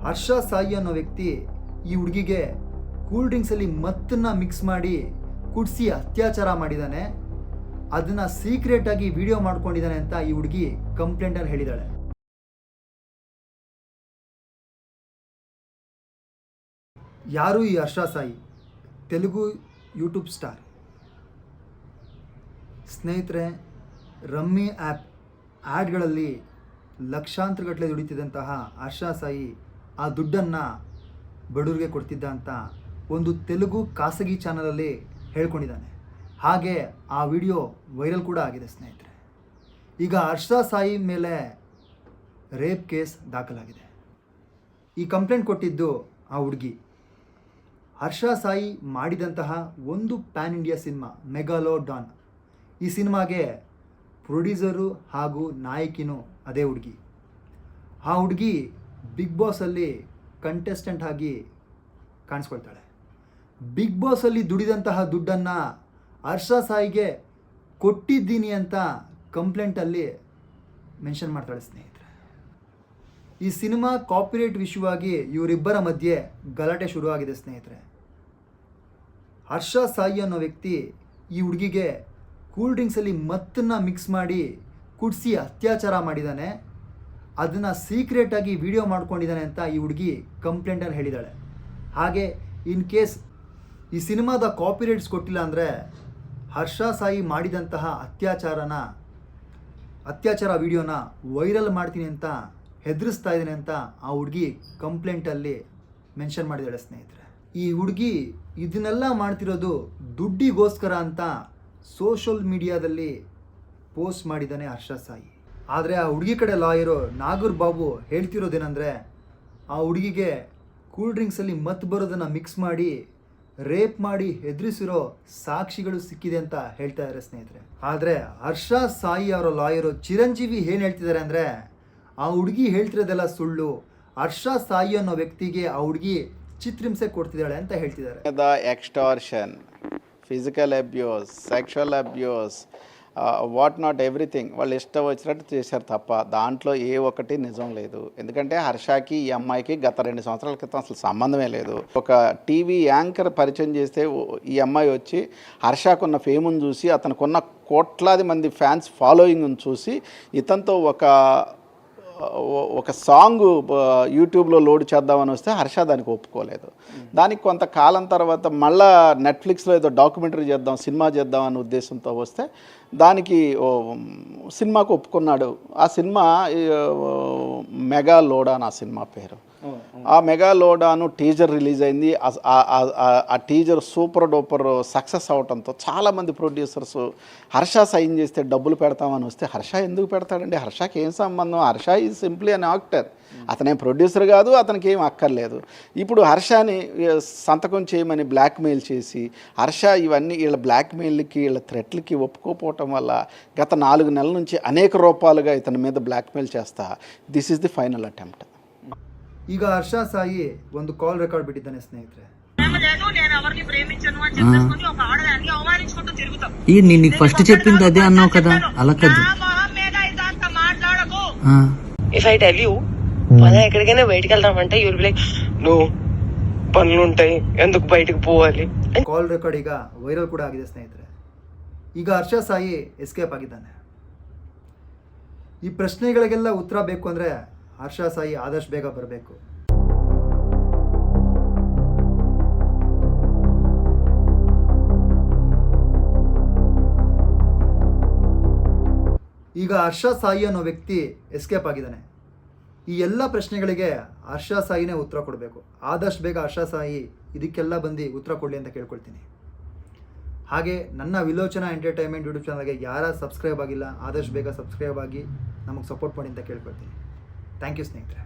ಹರ್ಷ ಸಾಯಿ ಅನ್ನೋ ವ್ಯಕ್ತಿ ಈ ಹುಡುಗಿಗೆ ಕೂಲ್ ಡ್ರಿಂಕ್ಸಲ್ಲಿ ಮತ್ತನ್ನ ಮಿಕ್ಸ್ ಮಾಡಿ ಕುಡಿಸಿ ಅತ್ಯಾಚಾರ ಮಾಡಿದ್ದಾನೆ. ಅದನ್ನು ಸೀಕ್ರೆಟಾಗಿ ವಿಡಿಯೋ ಮಾಡ್ಕೊಂಡಿದ್ದಾನೆ ಅಂತ ಈ ಹುಡುಗಿ ಕಂಪ್ಲೇಂಟಲ್ಲಿ ಹೇಳಿದ್ದಾಳೆ. ಯಾರು ಈ ಹರ್ಷ ಸಾಯಿ? Telugu YouTube star. ಸ್ನೇಹಿತರೆ, ರಮ್ಮಿ ಆ್ಯಡ್ಗಳಲ್ಲಿ ಲಕ್ಷಾಂತರಗಟ್ಟಲೆ ದುಡಿತಿದ್ದಂತಹ ಹರ್ಷ ಸಾಯಿ ಆ ದುಡ್ಡನ್ನು ಬಡವರಿಗೆ ಕೊಡ್ತಿದ್ದ ಅಂತ ಒಂದು ತೆಲುಗು ಖಾಸಗಿ ಚಾನಲಲ್ಲಿ ಹೇಳ್ಕೊಂಡಿದ್ದಾನೆ. ಹಾಗೆ ಆ ವಿಡಿಯೋ ವೈರಲ್ ಕೂಡ ಆಗಿದೆ ಸ್ನೇಹಿತರೆ. ಈಗ ಹರ್ಷ ಸಾಯಿ ಮೇಲೆ ರೇಪ್ ಕೇಸ್ ದಾಖಲಾಗಿದೆ. ಈ ಕಂಪ್ಲೇಂಟ್ ಕೊಟ್ಟಿದ್ದು ಆ ಹುಡುಗಿ. ಹರ್ಷ ಸಾಯಿ ಮಾಡಿದಂತಹ ಒಂದು ಪ್ಯಾನ್ ಇಂಡಿಯಾ ಸಿನಿಮಾ ಮೆಗಾಲೋಡಾನ್. ಈ ಸಿನಿಮಾಗೆ ಪ್ರೊಡ್ಯೂಸರು ಹಾಗೂ ನಾಯಕಿನೂ ಅದೇ ಹುಡುಗಿ. ಆ ಹುಡುಗಿ ಬಿಗ್ ಬಾಸಲ್ಲಿ ಕಂಟೆಸ್ಟೆಂಟ್ ಆಗಿ ಕಾಣಿಸ್ಕೊಳ್ತಾಳೆ. ಬಿಗ್ ಬಾಸಲ್ಲಿ ದುಡಿದಂತಹ ದುಡ್ಡನ್ನು ಹರ್ಷ ಸಾಯಿಗೆ ಕೊಟ್ಟಿದ್ದೀನಿ ಅಂತ ಕಂಪ್ಲೇಂಟಲ್ಲಿ ಮೆನ್ಷನ್ ಮಾಡ್ತಾಳೆ ಸ್ನೇಹಿತರೆ. ಈ ಸಿನಿಮಾ ಕಾಪಿರೈಟ್ ವಿಷಯವಾಗಿ ಇವರಿಬ್ಬರ ಮಧ್ಯೆ ಗಲಾಟೆ ಶುರುವಾಗಿದೆ ಸ್ನೇಹಿತರೆ. ಹರ್ಷ ಸಾಯಿ ಅನ್ನೋ ವ್ಯಕ್ತಿ ಈ ಹುಡುಗಿಗೆ ಕೂಲ್ ಡ್ರಿಂಕ್ಸಲ್ಲಿ ಮತ್ತನ್ನ ಮಿಕ್ಸ್ ಮಾಡಿ ಕುಡಿಸಿ ಅತ್ಯಾಚಾರ ಮಾಡಿದ್ದಾನೆ. ಅದನ್ನು ಸೀಕ್ರೆಟಾಗಿ ವಿಡಿಯೋ ಮಾಡ್ಕೊಂಡಿದ್ದಾನೆ ಅಂತ ಈ ಹುಡುಗಿ ಕಂಪ್ಲೇಂಟಲ್ಲಿ ಹೇಳಿದ್ದಾಳೆ. ಹಾಗೆ ಇನ್ ಕೇಸ್ ಈ ಸಿನಿಮಾದ ಕಾಪಿರೈಟ್ಸ್ ಕೊಟ್ಟಿಲ್ಲ ಅಂದರೆ ಹರ್ಷ ಸಾಯಿ ಮಾಡಿದಂತಹ ಅತ್ಯಾಚಾರ ವಿಡಿಯೋನ ವೈರಲ್ ಮಾಡ್ತೀನಿ ಅಂತ ಹೆದರಿಸ್ತಾ ಇದ್ದೀನಿ ಅಂತ ಆ ಹುಡುಗಿ ಕಂಪ್ಲೇಂಟಲ್ಲಿ ಮೆನ್ಷನ್ ಮಾಡಿದ್ದಾಳೆ ಸ್ನೇಹಿತರೆ. ಈ ಹುಡುಗಿ ಇದನ್ನೆಲ್ಲ ಮಾಡ್ತಿರೋದು ದುಡ್ಡಿಗೋಸ್ಕರ ಅಂತ ಸೋಷಲ್ ಮೀಡಿಯಾದಲ್ಲಿ ಪೋಸ್ಟ್ ಮಾಡಿದ್ದಾನೆ ಹರ್ಷ ಸಾಯಿ. ಆದರೆ ಆ ಹುಡುಗಿ ಕಡೆ ಲಾಯರು ನಾಗೂರ್ ಬಾಬು ಹೇಳ್ತಿರೋದೇನೆಂದರೆ ಆ ಹುಡುಗಿಗೆ ಕೂಲ್ ಡ್ರಿಂಕ್ಸಲ್ಲಿ ಮತ್ತು ಬರೋದನ್ನು ಮಿಕ್ಸ್ ಮಾಡಿ ರೇಪ್ ಮಾಡಿ ಹೆದರಿಸಿರೋ ಸಾಕ್ಷಿಗಳು ಸಿಕ್ಕಿದೆ ಅಂತ ಹೇಳ್ತಾ ಇದ್ದಾರೆ ಸ್ನೇಹಿತರೆ. ಆದರೆ ಹರ್ಷ ಸಾಯಿ ಅವರ ಲಾಯರು ಚಿರಂಜೀವಿ ಏನು ಹೇಳ್ತಿದ್ದಾರೆ ಅಂದರೆ ಆ ಹುಡುಗಿ ಹೇಳ್ತಿರೋದೆಲ್ಲ ಸುಳ್ಳು. ಹರ್ಷ ಸಾಯಿ ಅನ್ನೋ ವ್ಯಕ್ತಿಗೆ ಆ ಹುಡುಗಿ ಚಿತ್ರಹಿಂಸೆ ಕೊಡ್ತಿದ್ದಾಳೆ ಅಂತ ಹೇಳ್ತಿದ್ದಾರೆ. Extortion, physical abuse, sexual abuse, what not everything వాళ్ళు ఇష్టం వచ్చినట్టు చేశారు తప్ప దాంట్లో ఏ ఒక్కటి నిజం లేదు. ఎందుకంటే హర్షకి ఈ అమ్మాయికి గత 2 సంవత్సరాల క్రితం అసలు సంబంధమే లేదు. ఒక టీవీ యాంకర్ పరిచయం చేస్తే ఈ అమ్మాయి వచ్చి హర్షకున్న ఫేమ్ను చూసి అతనుకున్న కోట్లాది మంది ఫ్యాన్స్ ఫాలోయింగ్ను చూసి ఇతనితో ఒక సాంగ్ యూట్యూబ్లో లోడ్ చేద్దామని వస్తే హర్ష దానికి ఒప్పుకోలేదు. దానికి కొంతకాలం తర్వాత మళ్ళా నెట్ఫ్లిక్స్లో ఏదో డాక్యుమెంటరీ చేద్దాం, సినిమా చేద్దాం అనే ఉద్దేశంతో వస్తే దానికి సినిమాకు ఒప్పుకున్నాడు. ఆ సినిమా మెగాలోడాన్ ఆ సినిమా పేరు. ఆ మెగాలోడాను టీజర్ రిలీజ్ అయింది. ఆ టీజర్ సూపర్ డూపర్ సక్సెస్ అవడంతో చాలామంది ప్రొడ్యూసర్స్ హర్ష సైన్ చేస్తే డబ్బులు పెడతామని వస్తే హర్ష ఎందుకు పెడతాడండి? హర్షకి ఏం సంబంధం? Harsha is simply an actor. అతనేం ప్రొడ్యూసర్ కాదు, అతనికి ఏం అక్కర్లేదు. ఇప్పుడు హర్షని సంతకం చేయమని బ్లాక్మెయిల్ చేసి హర్ష ఇవన్నీ వీళ్ళ బ్లాక్మెయిల్కి వీళ్ళ థ్రెట్లకి ఒప్పుకోపోవటం వల్ల గత 4 నెలల నుంచి అనేక రూపాలుగా ఇతని మీద బ్లాక్మెయిల్ చేస్తా this is the final attempt. ಈಗ ಹರ್ಷ ಸಾಯಿ ಒಂದು ಕಾಲ್ ರೆಕಾರ್ಡ್ ಬಿಟ್ಟಿದ್ದಾನೆ ಸ್ನೇಹಿತರೆ. నేను ఫస్ట్ చెప్పింది అదే అన్నావు కదా, అలా కాదు. ఇఫ్ ఐ టెల్ యూ పదా ఎక్కడికైనా బయటికి వెళ్దామంటే యూల్ బి లైక్ నో పనులు ఉంటాయి, ఎందుకు బయటకు పోవాలి. ಕಾಲ್ ರೆಕಾರ್ಡ್ ಈಗ ವೈರಲ್ ಕೂಡ ಆಗಿದೆ ಸ್ನೇಹಿತರೆ. ಈಗ ಹರ್ಷ ಸಾಯಿ ಎಸ್ಕೇಪ್ ಆಗಿದ್ದಾನೆ. ಈ ಪ್ರಶ್ನೆಗಳಿಗೆಲ್ಲ ಉತ್ತರ ಬೇಕು ಅಂದರೆ ಹರ್ಷ ಸಾಯಿ ಆದಷ್ಟು ಬೇಗ ಬರಬೇಕು. ಈಗ ಹರ್ಷ ಸಾಯಿ ಅನ್ನೋ ವ್ಯಕ್ತಿ ಎಸ್ಕೇಪ್ ಆಗಿದ್ದಾನೆ. ಈ ಎಲ್ಲ ಪ್ರಶ್ನೆಗಳಿಗೆ ಹರ್ಷ ಸಾಯಿನೇ ಉತ್ತರ ಕೊಡಬೇಕು. ಆದಷ್ಟು ಬೇಗ ಹರ್ಷ ಸಾಯಿ ಇದಕ್ಕೆಲ್ಲ ಬಂದು ಉತ್ತರ ಕೊಡಲಿ ಅಂತ ಕೇಳ್ಕೊಳ್ತೀನಿ. ಹಾಗೆ ನನ್ನ ವಿಲೋಚನಾ ಎಂಟರ್ಟೈನ್ಮೆಂಟ್ ಯೂಟ್ಯೂಬ್ ಚಾನಲ್ಗೆ ಯಾರ ಸಬ್ಸ್ಕ್ರೈಬ್ ಆಗಿಲ್ಲ ಆದಷ್ಟು ಬೇಗ ಸಬ್ಸ್ಕ್ರೈಬ್ ಆಗಿ ನಮಗೆ ಸಪೋರ್ಟ್ ಮಾಡಿ ಅಂತ ಕೇಳ್ಕೊಳ್ತೀನಿ. ಥ್ಯಾಂಕ್ ಯು ಸ್ನೇಹಿತರೆ.